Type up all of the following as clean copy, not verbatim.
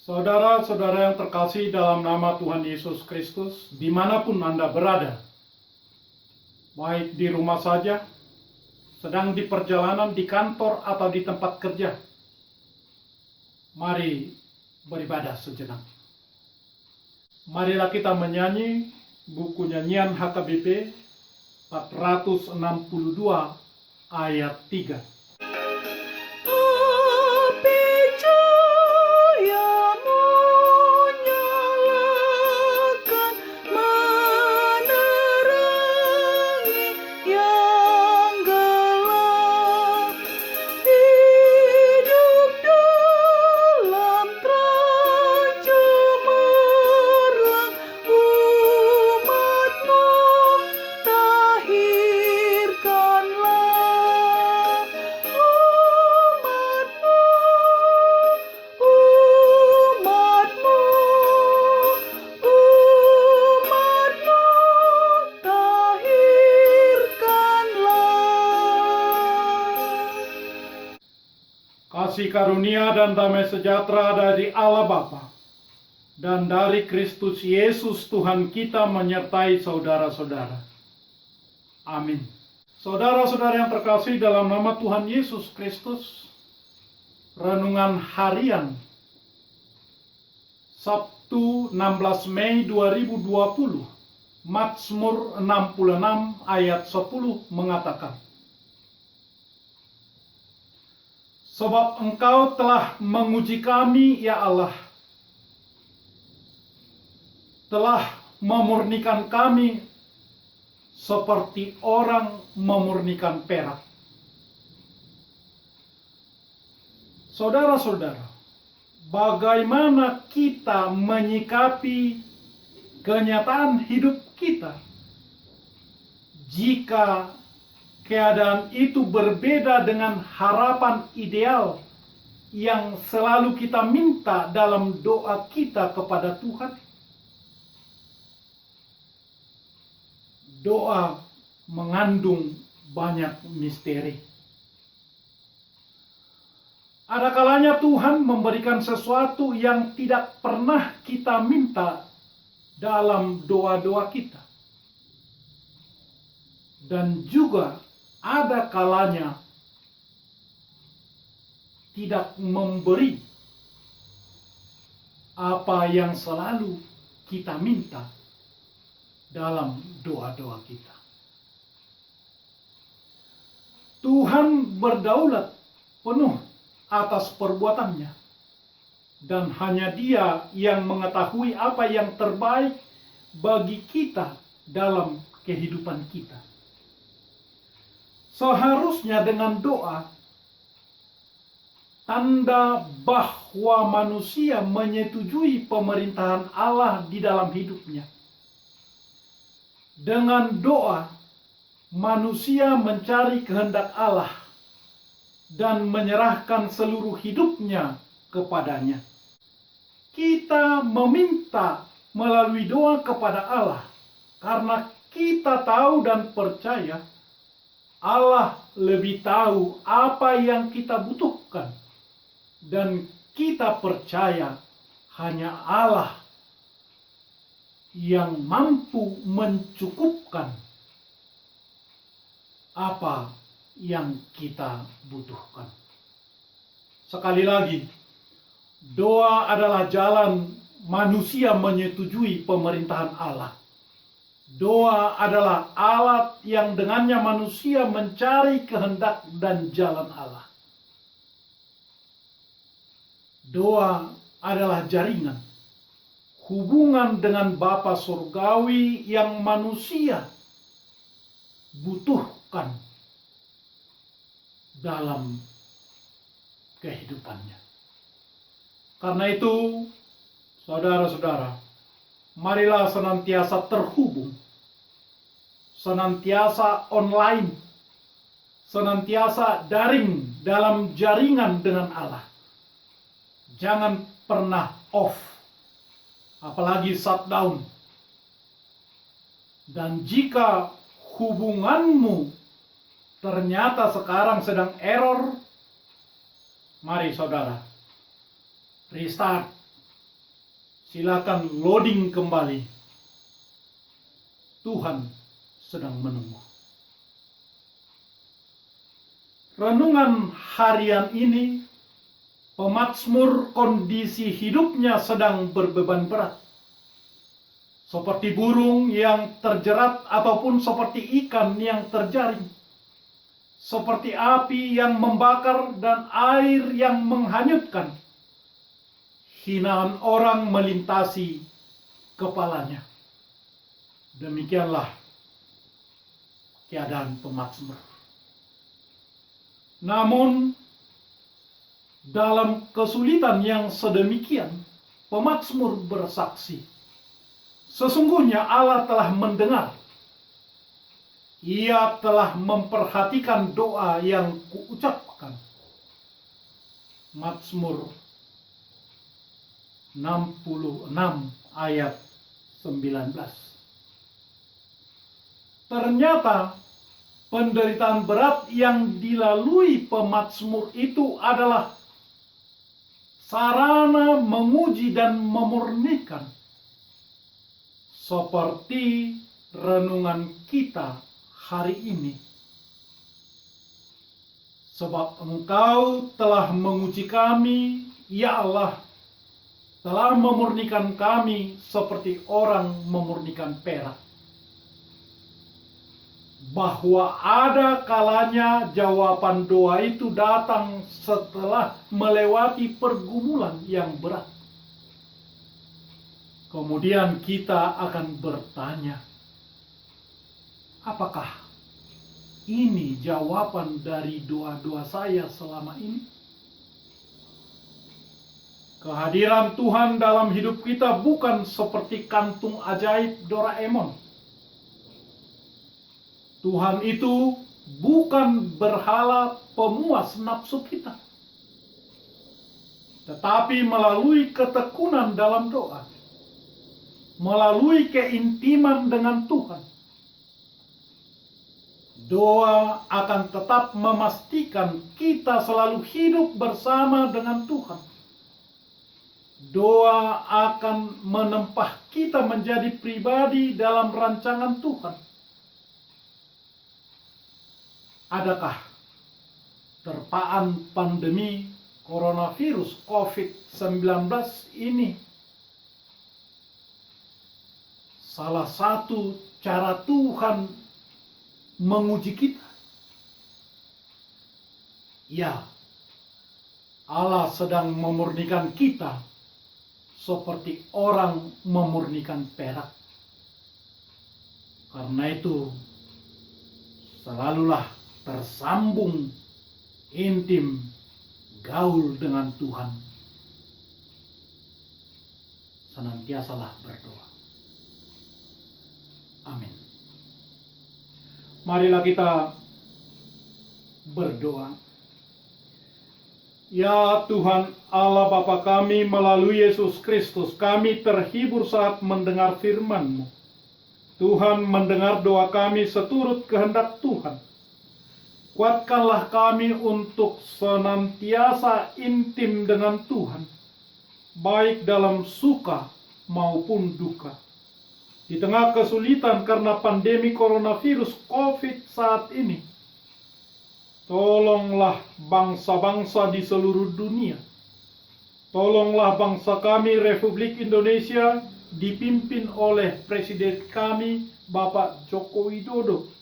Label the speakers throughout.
Speaker 1: Saudara-saudara yang terkasih dalam nama Tuhan Yesus Kristus, dimanapun Anda berada, baik di rumah saja, sedang di perjalanan, di kantor, atau di tempat kerja, mari beribadah sejenak. Marilah kita menyanyi buku nyanyian HKBP 462 ayat 3. Kasih karunia dan damai sejahtera dari Allah Bapa dan dari Kristus Yesus Tuhan kita menyertai saudara-saudara. Amin. Saudara-saudara yang terkasih dalam nama Tuhan Yesus Kristus, renungan harian Sabtu 16 Mei 2020, Mazmur 66 ayat 10 mengatakan, sebab Engkau telah menguji kami, ya Allah, telah memurnikan kami seperti orang memurnikan perak. Saudara-saudara, bagaimana kita menyikapi kenyataan hidup kita jika keadaan itu berbeda dengan harapan ideal yang selalu kita minta dalam doa kita kepada Tuhan? Doa mengandung banyak misteri. Ada kalanya Tuhan memberikan sesuatu yang tidak pernah kita minta dalam doa-doa kita. Dan juga ada kalanya tidak memberi apa yang selalu kita minta dalam doa-doa kita. Tuhan berdaulat penuh atas perbuatannya, dan hanya Dia yang mengetahui apa yang terbaik bagi kita dalam kehidupan kita. Seharusnya dengan doa, tanda bahwa manusia menyetujui pemerintahan Allah di dalam hidupnya. Dengan doa, manusia mencari kehendak Allah dan menyerahkan seluruh hidupnya kepadanya. Kita meminta melalui doa kepada Allah karena kita tahu dan percaya Allah lebih tahu apa yang kita butuhkan, dan kita percaya hanya Allah yang mampu mencukupkan apa yang kita butuhkan. Sekali lagi, doa adalah jalan manusia menyetujui pemerintahan Allah. Doa adalah alat yang dengannya manusia mencari kehendak dan jalan Allah. Doa adalah jaringan, hubungan dengan Bapa Surgawi yang manusia butuhkan dalam kehidupannya. Karena itu, saudara-saudara, marilah senantiasa terhubung, senantiasa online, senantiasa daring dalam jaringan dengan Allah. Jangan pernah off, apalagi shutdown. Dan jika hubunganmu ternyata sekarang sedang error, mari saudara, restart, Silakan loading kembali. Tuhan sedang menunggu. Renungan harian ini, pemazmur kondisi hidupnya sedang berbeban berat. Seperti burung yang terjerat ataupun seperti ikan yang terjaring. Seperti api yang membakar dan air yang menghanyutkan. Hinaan orang melintasi kepalanya. Demikianlah keadaan pemazmur. Namun, dalam kesulitan yang sedemikian, pemazmur bersaksi, sesungguhnya Allah telah mendengar. Ia telah memperhatikan doa yang kuucapkan. Mazmur 66 ayat 19. Ternyata penderitaan berat yang dilalui pemazmur itu adalah sarana menguji dan memurnikan. Seperti renungan kita hari ini. Sebab Engkau telah menguji kami, ya Allah, telah memurnikan kami seperti orang memurnikan perak. Bahwa ada kalanya jawaban doa itu datang setelah melewati pergumulan yang berat. Kemudian kita akan bertanya, apakah ini jawaban dari doa-doa saya selama ini? Kehadiran Tuhan dalam hidup kita bukan seperti kantung ajaib Doraemon. Tuhan itu bukan berhala pemuas nafsu kita. Tetapi melalui ketekunan dalam doa, melalui keintiman dengan Tuhan, doa akan tetap memastikan kita selalu hidup bersama dengan Tuhan. Doa akan menempah kita menjadi pribadi dalam rancangan Tuhan. Adakah terpaan pandemi coronavirus COVID-19 ini salah satu cara Tuhan menguji kita? Ya, Allah sedang memurnikan kita seperti orang memurnikan perak. Karena itu, selalulah tersambung intim gaul dengan Tuhan. Senantiasalah berdoa. Amin. Marilah kita berdoa. Ya Tuhan Allah Bapa kami, melalui Yesus Kristus kami terhibur saat mendengar firman-Mu. Tuhan mendengar doa kami seturut kehendak Tuhan. Kuatkanlah kami untuk senantiasa intim dengan Tuhan, baik dalam suka maupun duka. Di tengah kesulitan karena pandemi coronavirus COVID saat ini, tolonglah bangsa-bangsa di seluruh dunia. Tolonglah bangsa kami, Republik Indonesia, dipimpin oleh Presiden kami, Bapak Joko Widodo,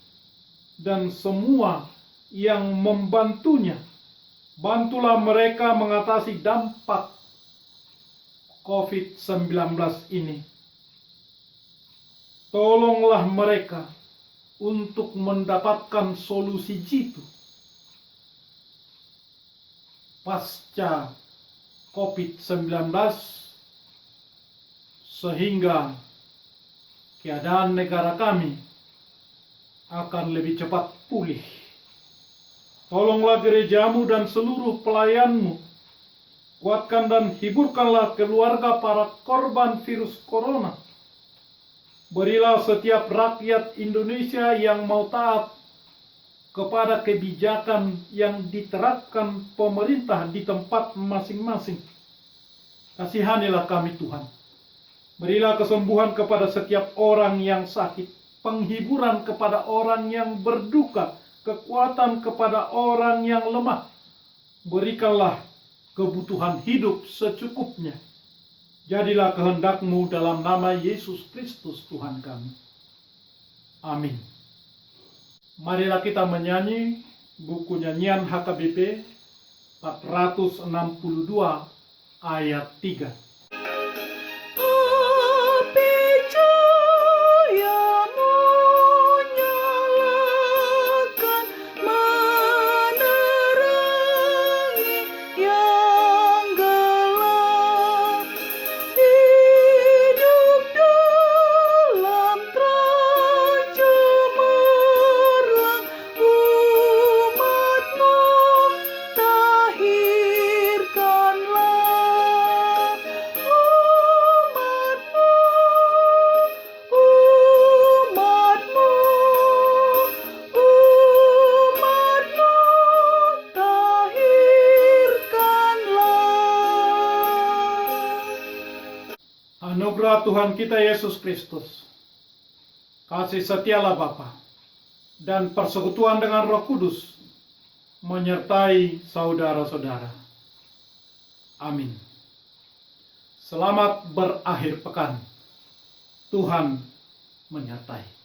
Speaker 1: dan semua yang membantunya. Bantulah mereka mengatasi dampak COVID-19 ini. Tolonglah mereka untuk mendapatkan solusi jitu pasca COVID-19 sehingga keadaan negara kami akan lebih cepat pulih. Tolonglah gerejamu dan seluruh pelayanmu. Kuatkan dan hiburkanlah keluarga para korban virus corona. Berilah setiap rakyat Indonesia yang mau taat kepada kebijakan yang diterapkan pemerintah di tempat masing-masing. Kasihanilah kami Tuhan. Berilah kesembuhan kepada setiap orang yang sakit, penghiburan kepada orang yang berduka, kekuatan kepada orang yang lemah. Berikanlah kebutuhan hidup secukupnya. Jadilah kehendak-Mu dalam nama Yesus Kristus Tuhan kami. Amin. Marilah kita menyanyi buku nyanyian HKBP 462 ayat 3. Anugerah Tuhan kita Yesus Kristus, kasih setialah Bapa, dan persekutuan dengan Roh Kudus menyertai saudara-saudara. Amin. Selamat berakhir pekan. Tuhan menyertai.